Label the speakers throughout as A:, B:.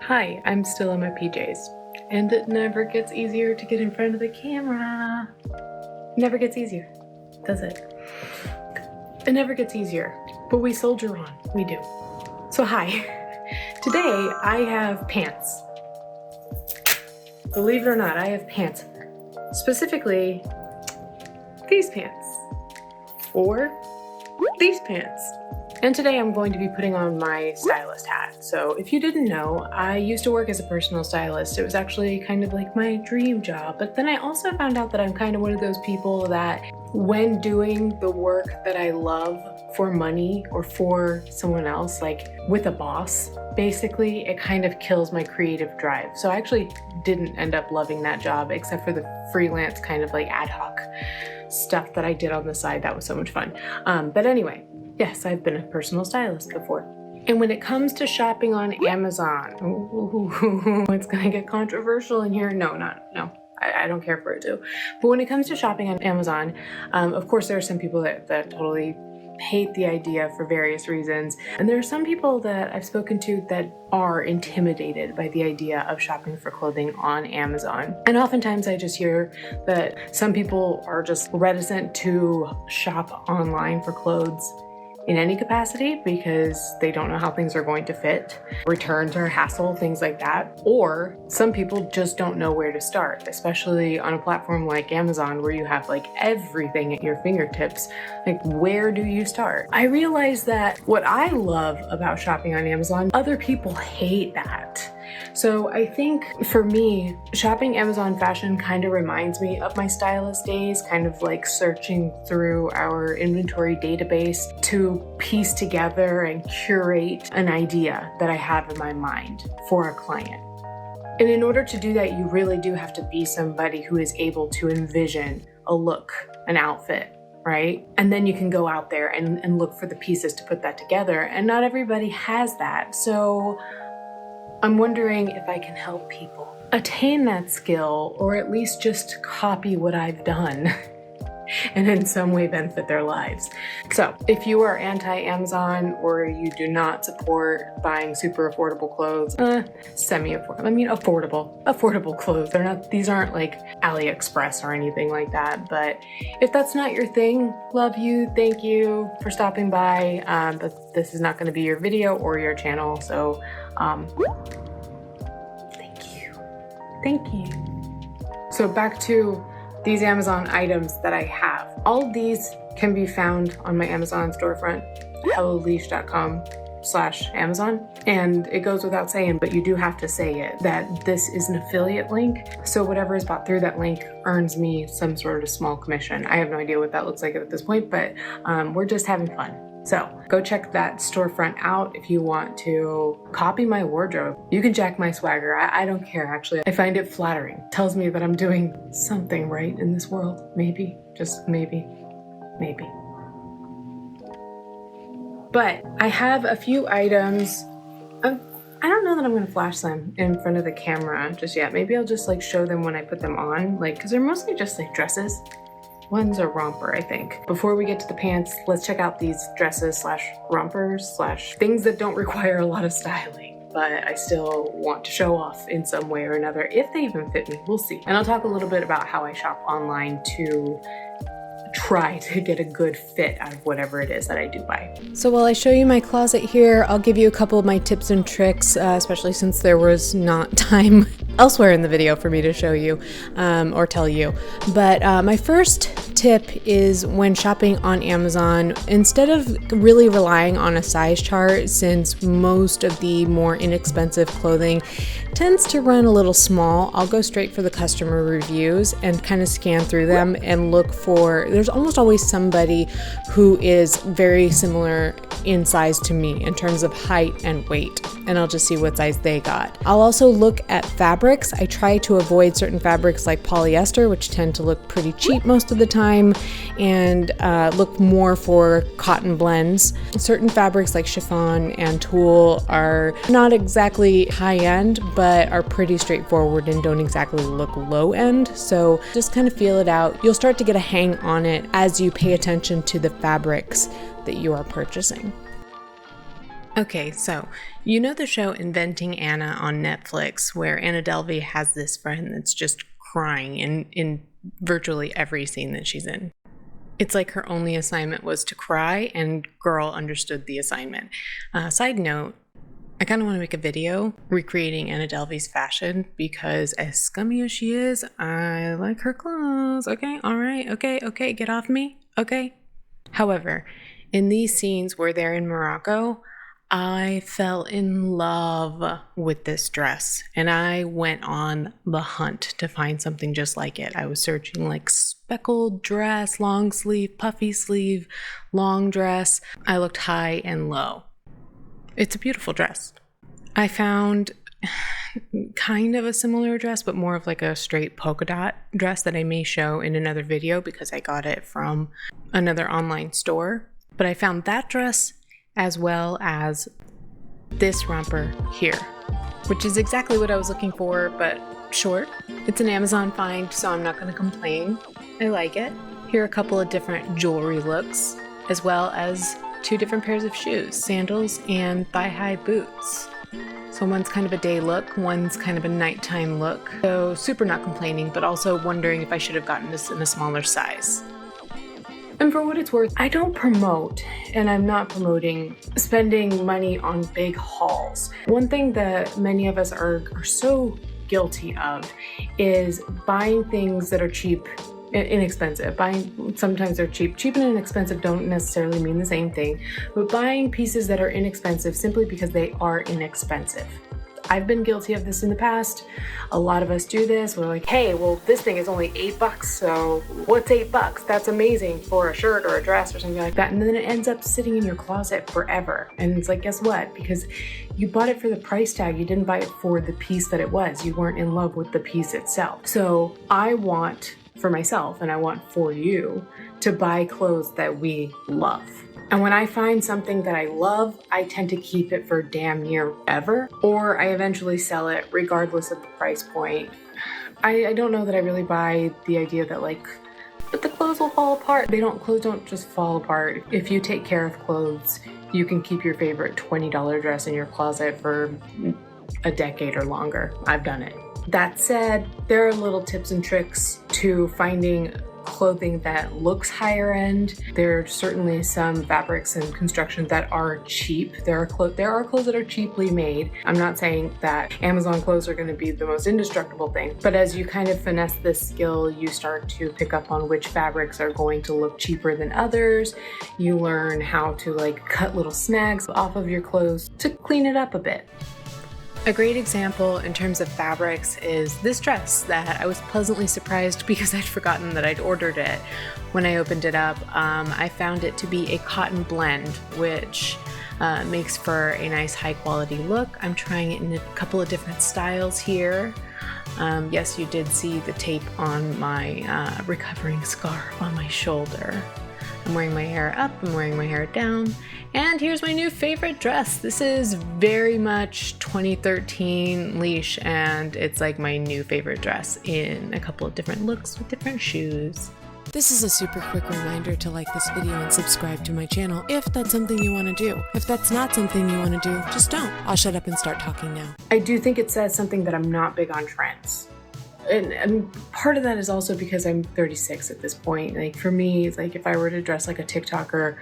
A: Hi, I'm still in my PJs, and it never gets easier to get in front of the camera. Never gets easier, does it? It never gets easier, but we soldier on, we do. So hi, today I have pants. Believe it or not, I have pants. Specifically, these pants, or these pants. And today I'm going to be putting on my stylist hat. So if you didn't know, I used to work as a personal stylist. It was actually kind of like my dream job. But then I also found out that I'm kind of one of those people that when doing the work that I love for money or for someone else, like with a boss, basically, it kind of kills my creative drive. So I actually didn't end up loving that job except for the freelance kind of like ad hoc stuff that I did on the side. That was so much fun. But anyway, yes, I've been a personal stylist before. And when it comes to shopping on Amazon, it's gonna get controversial in here. No. I don't care for it to. But when it comes to shopping on Amazon, of course, there are some people that totally hate the idea for various reasons. And there are some people that I've spoken to that are intimidated by the idea of shopping for clothing on Amazon. And oftentimes I just hear that some people are just reticent to shop online for clothes in any capacity because they don't know how things are going to fit, returns are a hassle, things like that. Or some people just don't know where to start, especially on a platform like Amazon where you have like everything at your fingertips. Like, where do you start? I realize that what I love about shopping on Amazon, other people hate that. So I think for me, shopping Amazon fashion kind of reminds me of my stylist days, kind of like searching through our inventory database to piece together and curate an idea that I have in my mind for a client. And in order to do that, you really do have to be somebody who is able to envision a look, an outfit, right? And then you can go out there and look for the pieces to put that together. And not everybody has that. So I'm wondering if I can help people attain that skill, or at least just copy what I've done and in some way benefit their lives. So if you are anti-Amazon or you do not support buying super affordable clothes, semi-affordable, I mean affordable clothes. These aren't like AliExpress or anything like that. But if that's not your thing, love you, thank you for stopping by. But this is not going to be your video or your channel. So thank you. So back to these Amazon items that I have. All of these can be found on my Amazon storefront, helloleesh.com/Amazon. And it goes without saying, but you do have to say it, that this is an affiliate link. So whatever is bought through that link earns me some sort of small commission. I have no idea what that looks like at this point, but we're just having fun. So go check that storefront out if you want to copy my wardrobe. You can jack my swagger. I don't care, actually. I find it flattering. It tells me that I'm doing something right in this world. Maybe, just maybe. But I have a few items. I don't know that I'm gonna flash them in front of the camera just yet. Maybe I'll just like show them when I put them on, like, cause they're mostly just like dresses. One's a romper, I think. Before we get to the pants, let's check out these dresses / rompers / things that don't require a lot of styling, but I still want to show off in some way or another. If they even fit me, we'll see. And I'll talk a little bit about how I shop online to try to get a good fit out of whatever it is that I do buy. So while I show you my closet here, I'll give you a couple of my tips and tricks, especially since there was not time elsewhere in the video for me to show you or tell you. But my first tip is when shopping on Amazon, instead of really relying on a size chart, since most of the more inexpensive clothing tends to run a little small, I'll go straight for the customer reviews and kind of scan through them and look for, there's almost always somebody who is very similar in size to me in terms of height and weight, and I'll just see what size they got. I'll also look at fabrics. I try to avoid certain fabrics like polyester, which tend to look pretty cheap most of the time, and look more for cotton blends. Certain fabrics like chiffon and tulle are not exactly high end, but are pretty straightforward and don't exactly look low end. So just kind of feel it out. You'll start to get a hang on it as you pay attention to the fabrics that you are purchasing. Okay, so you know the show Inventing Anna on Netflix, where Anna Delvey has this friend that's just crying in virtually every scene that she's in. It's like her only assignment was to cry, and girl understood the assignment. Side note, I kind of want to make a video recreating Anna Delvey's fashion because as scummy as she is, I like her clothes. Okay, all right, okay, get off me, okay? However, in these scenes where they're in Morocco, I fell in love with this dress and I went on the hunt to find something just like it. I was searching like speckled dress, long sleeve, puffy sleeve, long dress. I looked high and low. It's a beautiful dress. I found kind of a similar dress, but more of like a straight polka dot dress that I may show in another video because I got it from another online store. But I found that dress as well as this romper here, which is exactly what I was looking for, but short. It's an Amazon find, so I'm not going to complain. I like it. Here are a couple of different jewelry looks, as well as 2 different pairs of shoes, sandals and thigh-high boots. So one's kind of a day look, one's kind of a nighttime look. So super not complaining, but also wondering if I should have gotten this in a smaller size. And for what it's worth, I don't promote, and I'm not promoting spending money on big hauls. One thing that many of us are so guilty of is buying things that are cheap, inexpensive. Sometimes they're cheap. Cheap and inexpensive don't necessarily mean the same thing, but buying pieces that are inexpensive simply because they are inexpensive. I've been guilty of this in the past. A lot of us do this. We're like, hey, well, this thing is only $8, so what's $8? That's amazing for a shirt or a dress or something like that. And then it ends up sitting in your closet forever. And it's like, guess what? Because you bought it for the price tag. You didn't buy it for the piece that it was. You weren't in love with the piece itself. So I want for myself, and I want for you, to buy clothes that we love. And when I find something that I love, I tend to keep it for damn near ever, or I eventually sell it regardless of the price point. I don't know that I really buy the idea that but the clothes will fall apart. Clothes don't just fall apart. If you take care of clothes, you can keep your favorite $20 dress in your closet for a decade or longer. I've done it. That said, there are little tips and tricks to finding clothing that looks higher end. There are certainly some fabrics and construction that are cheap. There are clothes that are cheaply made. I'm not saying that Amazon clothes are going to be the most indestructible thing, but as you kind of finesse this skill, you start to pick up on which fabrics are going to look cheaper than others. You learn how to cut little snags off of your clothes to clean it up a bit. A great example in terms of fabrics is this dress that I was pleasantly surprised because I'd forgotten that I'd ordered it. When I opened it up, I found it to be a cotton blend, which makes for a nice high quality look. I'm trying it in a couple of different styles here. Yes, you did see the tape on my recovering scar on my shoulder. I'm wearing my hair up, I'm wearing my hair down, and here's my new favorite dress. This is very much 2013 leash, and it's like my new favorite dress in a couple of different looks with different shoes. This is a super quick reminder to like this video and subscribe to my channel if that's something you want to do. If that's not something you want to do, just don't. I'll shut up and start talking now. I do think it says something that I'm not big on trends. And part of that is also because I'm 36 at this point. For me, if I were to dress like a TikToker,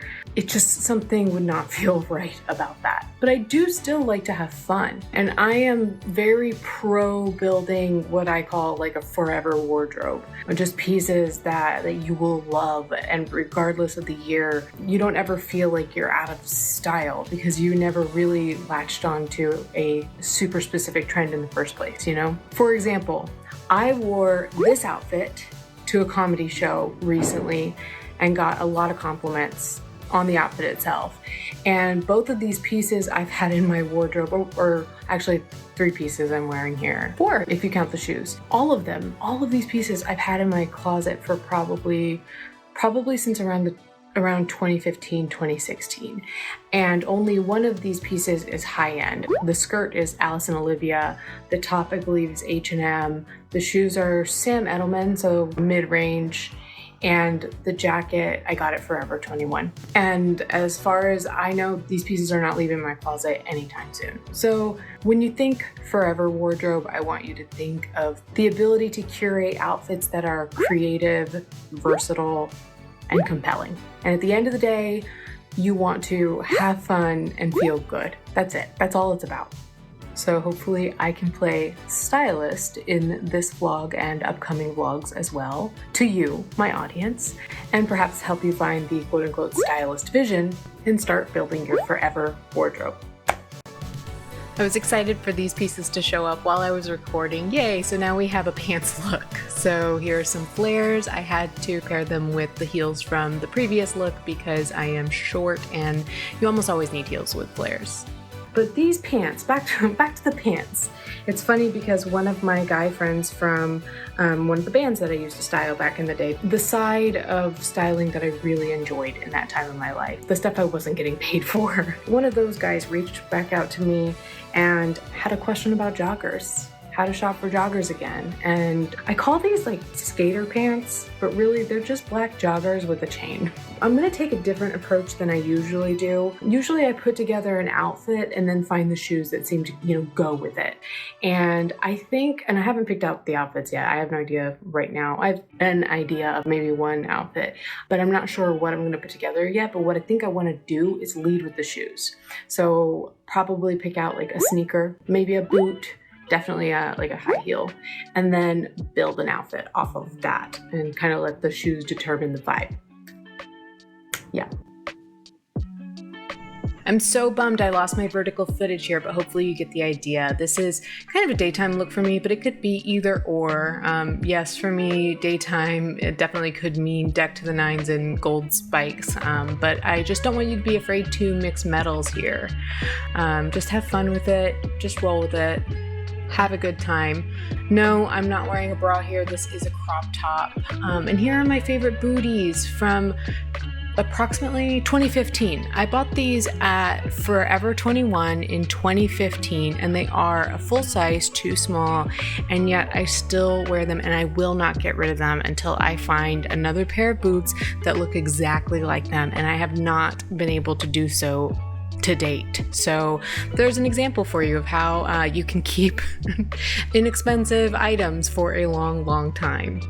A: something would not feel right about that. But I do still like to have fun. And I am very pro building what I call a forever wardrobe. Just pieces that you will love, and regardless of the year, you don't ever feel like you're out of style because you never really latched onto a super specific trend in the first place, you know? For example, I wore this outfit to a comedy show recently and got a lot of compliments on the outfit itself. And both of these pieces I've had in my wardrobe, or actually 3 pieces I'm wearing here. 4 if you count the shoes. All of these pieces I've had in my closet for probably since around 2015, 2016. And only one of these pieces is high-end. The skirt is Alice and Olivia. The top, I believe, is H&M. The shoes are Sam Edelman, so mid-range. And the jacket, I got it Forever 21. And as far as I know, these pieces are not leaving my closet anytime soon. So when you think Forever wardrobe, I want you to think of the ability to curate outfits that are creative, versatile, and compelling. And at the end of the day, you want to have fun and feel good. That's it. That's all it's about. So hopefully I can play stylist in this vlog and upcoming vlogs as well to you, my audience, and perhaps help you find the quote-unquote stylist vision and start building your forever wardrobe. I was excited for these pieces to show up while I was recording. Yay, so now we have a pants look. So here are some flares. I had to pair them with the heels from the previous look because I am short and you almost always need heels with flares. But these pants, back to the pants. It's funny because one of my guy friends from one of the bands that I used to style back in the day, the side of styling that I really enjoyed in that time of my life, the stuff I wasn't getting paid for. One of those guys reached back out to me and had a question about joggers, how to shop for joggers again. And I call these like skater pants, but really they're just black joggers with a chain. I'm gonna take a different approach than I usually do. Usually I put together an outfit and then find the shoes that seem to, go with it. And I think, and I haven't picked out the outfits yet. I have no idea right now. I have an idea of maybe one outfit, but I'm not sure what I'm gonna put together yet. But what I think I wanna do is lead with the shoes. So probably pick out like a sneaker, maybe a boot, definitely like a high heel, and then build an outfit off of that and kind of let the shoes determine the vibe. Yeah. I'm so bummed I lost my vertical footage here, but hopefully you get the idea. This is kind of a daytime look for me, but it could be either or. Yes, for me, daytime, it definitely could mean deck to the nines and gold spikes, but I just don't want you to be afraid to mix metals here. Just have fun with it, just roll with it. Have a good time. No, I'm not wearing a bra here. This is a crop top. And here are my favorite booties from approximately 2015. I bought these at Forever 21 in 2015, and they are a full size too small, and yet I still wear them, and I will not get rid of them until I find another pair of boots that look exactly like them, and I have not been able to do so to date. So there's an example for you of how you can keep inexpensive items for a long time.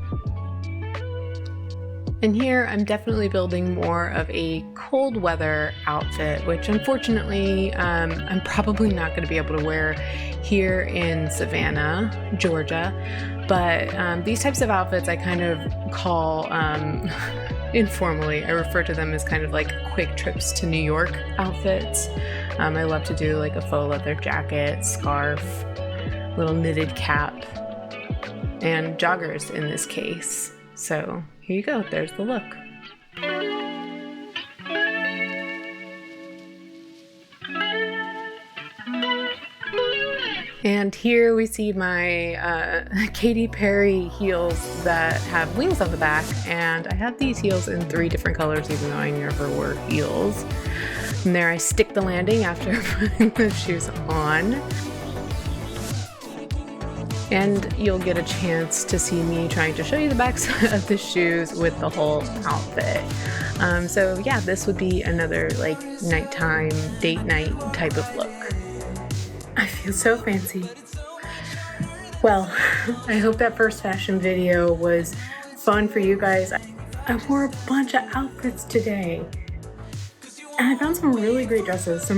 A: And here I'm definitely building more of a cold weather outfit, which unfortunately I'm probably not going to be able to wear here in Savannah, Georgia. But these types of outfits I kind of call informally, I refer to them as kind of like quick trips to New York outfits. I love to do like a faux leather jacket, scarf, little knitted cap, and joggers in this case. So here you go, there's the look. And here we see my Katy Perry heels that have wings on the back, and I have these heels in 3 different colors even though I never wore heels. And there I stick the landing after putting the shoes on. And you'll get a chance to see me trying to show you the backs of the shoes with the whole outfit. So yeah, this would be another like nighttime, date night type of look. I feel so fancy. Well, I hope that first fashion video was fun for you guys. I wore a bunch of outfits today. And I found some really great dresses,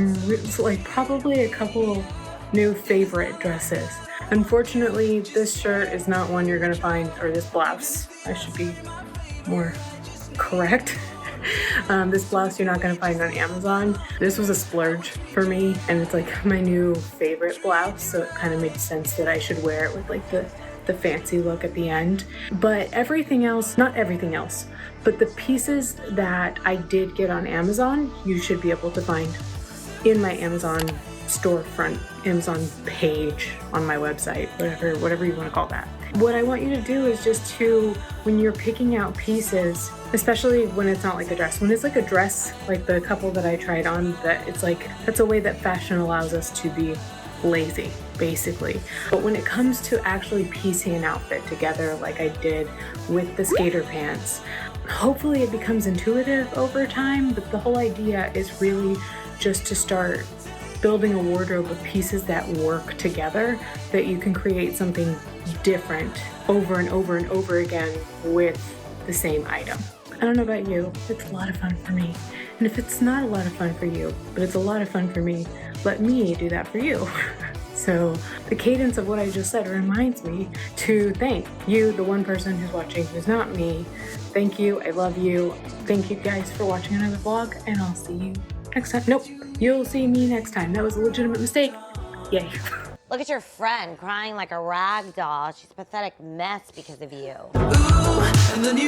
A: probably a couple new favorite dresses. Unfortunately, this shirt is not one you're gonna find, or this blouse, I should be more correct. This blouse you're not gonna find on Amazon. This was a splurge for me, and it's like my new favorite blouse, so it kind of made sense that I should wear it with like the fancy look at the end. But everything else, not everything else, but the pieces that I did get on Amazon, you should be able to find in my Amazon storefront, Amazon page on my website, whatever you want to call that. What I want you to do is just to, when you're picking out pieces, especially when it's not like a dress, when it's like a dress, like the couple that I tried on, that it's like, that's a way that fashion allows us to be lazy, basically. But when it comes to actually piecing an outfit together, like I did with the skater pants, Hopefully it becomes intuitive over time, but the whole idea is really just to start building a wardrobe of pieces that work together, that you can create something different over and over and over again with the same item. I don't know about you, it's a lot of fun for me. And if it's not a lot of fun for you, but it's a lot of fun for me, let me do that for you. So the cadence of what I just said reminds me to thank you, the one person who's watching who's not me. Thank you, I love you. Thank you guys for watching another vlog, and I'll see you next time. Nope, you'll see me next time. That was a legitimate mistake. Yay.
B: Look at your friend crying like a rag doll. She's a pathetic mess because of you.
C: Ooh, and then you